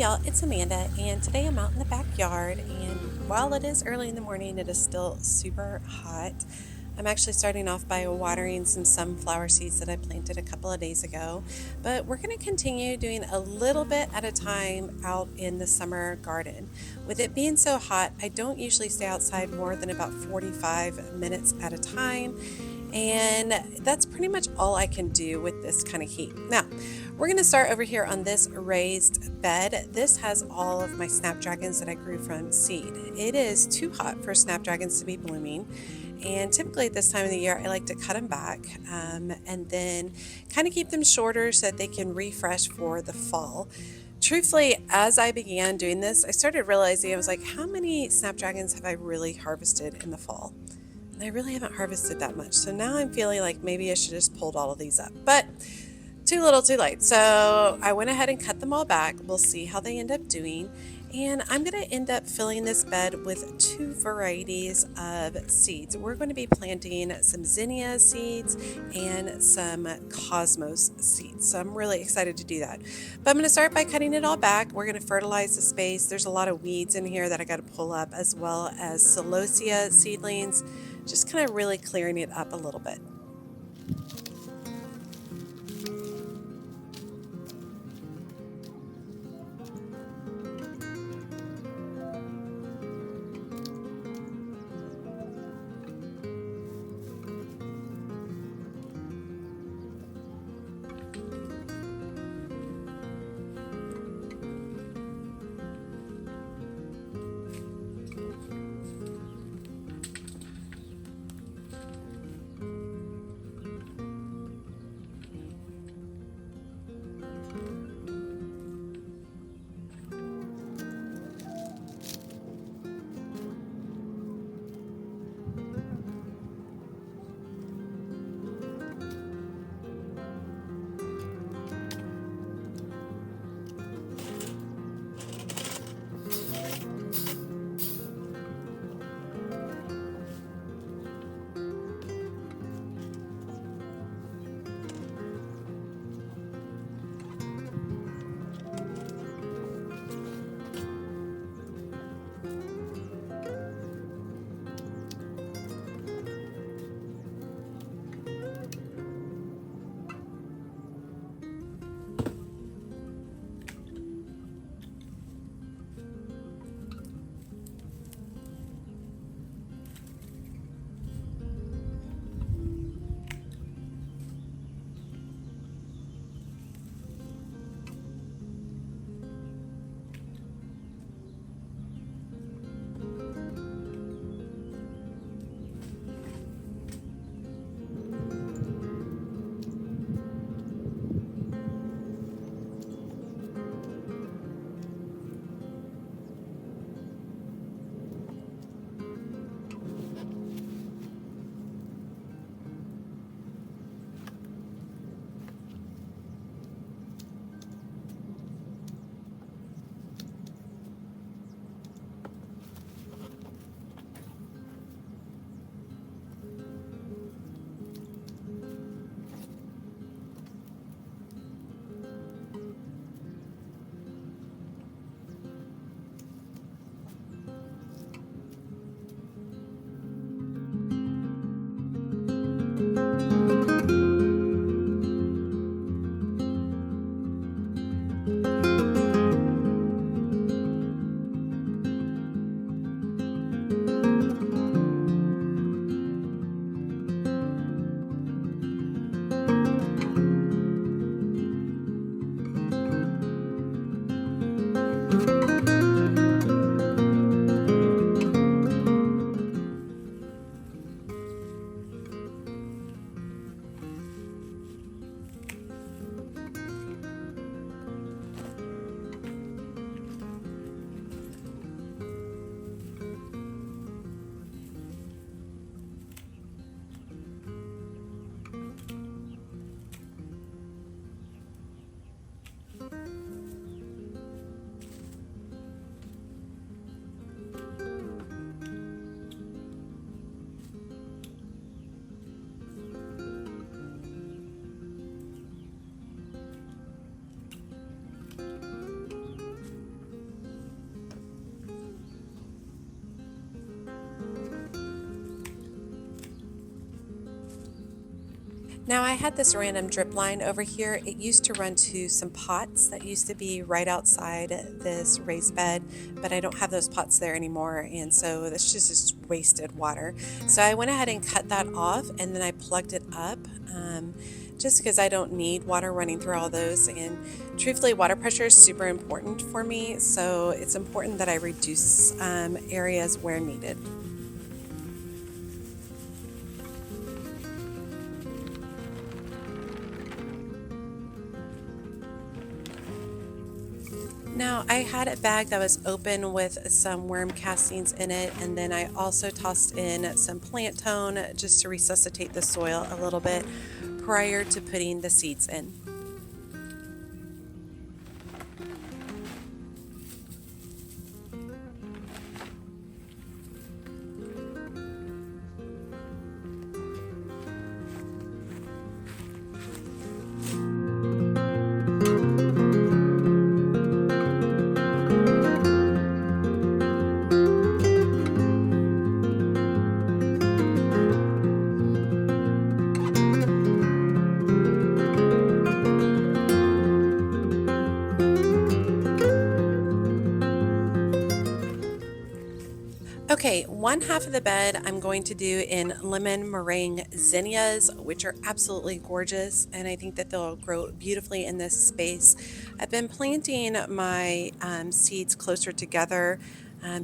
y'all, it's Amanda, and today I'm out in the backyard. And while it is early in the morning, it is still super hot. I'm actually starting off by watering some sunflower seeds that I planted a couple of days ago, but we're going to continue doing a little bit at a time out in the summer garden. With it being so hot, I don't usually stay outside more than about 45 minutes at a time. And that's pretty much all I can do with this kind of heat. Now, we're going to start over here on this raised bed. This has all of my snapdragons that I grew from seed. It is too hot for snapdragons to be blooming. And typically at this time of the year, I like to cut them back and then kind of keep them shorter so that they can refresh for the fall. Truthfully, as I began doing this, I started realizing I was like, how many snapdragons have I really harvested in the fall? And I really haven't harvested that much. So now I'm feeling like maybe I should just pulled all of these up. But too little, too late. So I went ahead and cut them all back. We'll see how they end up doing. And I'm going to end up filling this bed with two varieties of seeds. We're going to be planting some zinnia seeds and some cosmos seeds. So I'm really excited to do that. But I'm going to start by cutting it all back. We're going to fertilize the space. There's a lot of weeds in here that I got to pull up, as well as celosia seedlings, just kind of really clearing it up a little bit. Now I had this random drip line over here. It used to run to some pots that used to be right outside this raised bed, but I don't have those pots there anymore, and so that's just wasted water. So I went ahead and cut that off, and then I plugged it up. Just because I don't need water running through all those, and truthfully, water pressure is super important for me, so it's important that I reduce areas where needed. Now, I had a bag that was open with some worm castings in it, and then I also tossed in some plant tone just to resuscitate the soil a little bit prior to putting the seeds in. Okay, one half of the bed I'm going to do in lemon meringue zinnias, which are absolutely gorgeous, and I think that they'll grow beautifully in this space. I've been planting my seeds closer together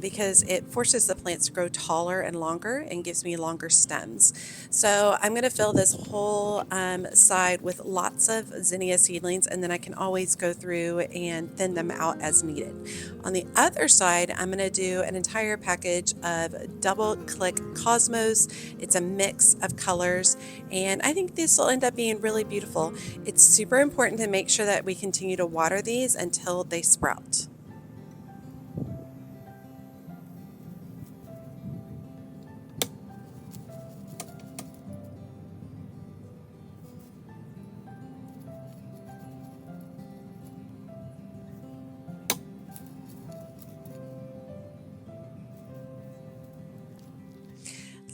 because it forces the plants to grow taller and longer and gives me longer stems. So I'm going to fill this whole side with lots of zinnia seedlings, and then I can always go through and thin them out as needed. On the other side, I'm going to do an entire package of double click cosmos. It's a mix of colors, and I think this will end up being really beautiful. It's super important to make sure that we continue to water these until they sprout.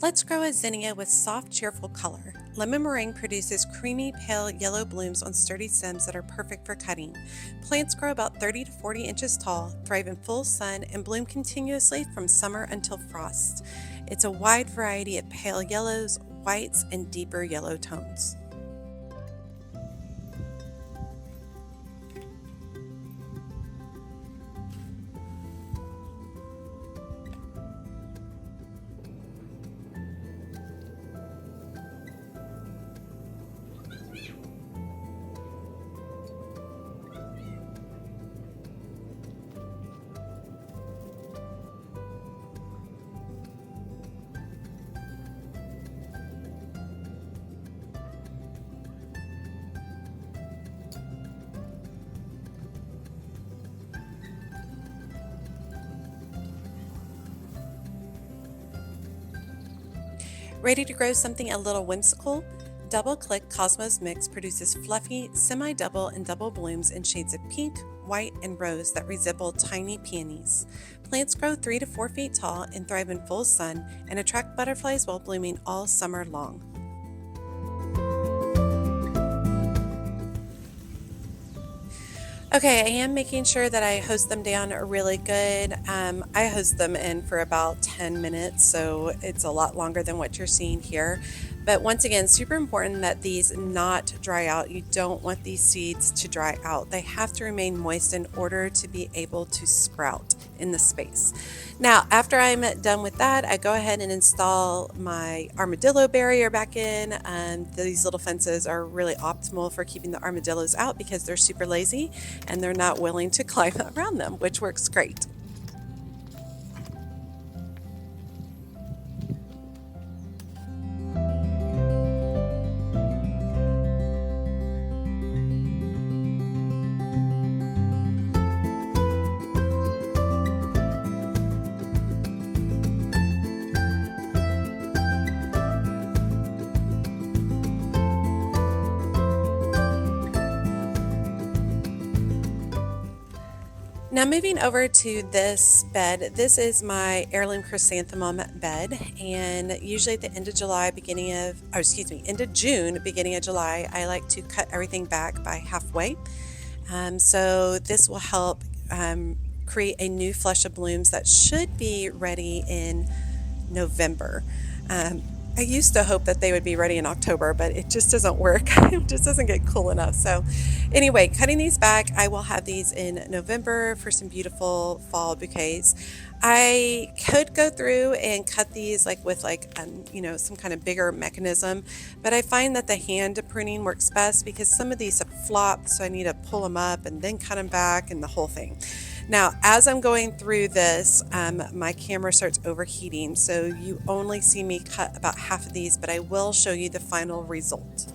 Let's grow a zinnia with soft, cheerful color. Lemon meringue produces creamy, pale yellow blooms on sturdy stems that are perfect for cutting. Plants grow about 30 to 40 inches tall, thrive in full sun, and bloom continuously from summer until frost. It's a wide variety of pale yellows, whites, and deeper yellow tones. Ready to grow something a little whimsical? Double Click Cosmos Mix produces fluffy, semi-double and double blooms in shades of pink, white, and rose that resemble tiny peonies. Plants grow 3 to 4 feet tall and thrive in full sun and attract butterflies while blooming all summer long. Okay, I am making sure that I hose them down really good. I hose them in for about 10 minutes, so it's a lot longer than what you're seeing here. But once again, super important that these not dry out. You don't want these seeds to dry out. They have to remain moist in order to be able to sprout in the space. Now, after I'm done with that, I go ahead and install my armadillo barrier back in. These little fences are really optimal for keeping the armadillos out because they're super lazy and they're not willing to climb around them, which works great. Now moving over to this bed, this is my heirloom chrysanthemum bed, and usually at the end of July, end of June, beginning of July, I like to cut everything back by halfway. So this will help create a new flush of blooms that should be ready in November. Um, I used to hope that they would be ready in October, but it just doesn't work. It just doesn't get cool enough. So anyway, cutting these back, I will have these in November for some beautiful fall bouquets. I could go through and cut these some kind of bigger mechanism, but I find that the hand pruning works best because some of these have flopped, so I need to pull them up and then cut them back and the whole thing. Now, as I'm going through this, my camera starts overheating, so you only see me cut about half of these, but I will show you the final result.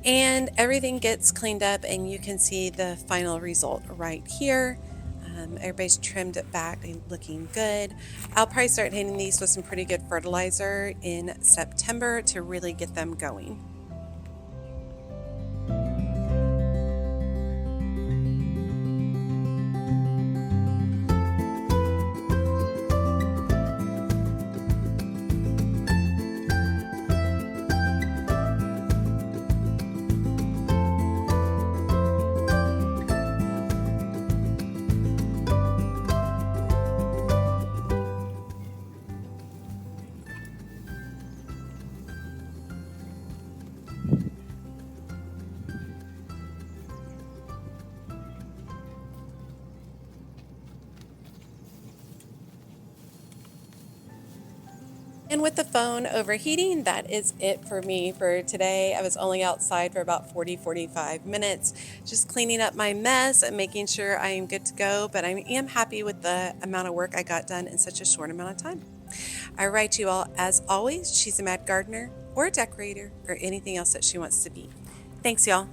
And everything gets cleaned up, and you can see the final result right here. Everybody's trimmed it back and looking good. I'll probably start hitting these with some pretty good fertilizer in September to really get them going. And with the phone overheating, that is it for me for today. I was only outside for about 45 minutes, just cleaning up my mess and making sure I am good to go. But I am happy with the amount of work I got done in such a short amount of time. All right, you all, as always, she's a mad gardener or a decorator or anything else that she wants to be. Thanks, y'all.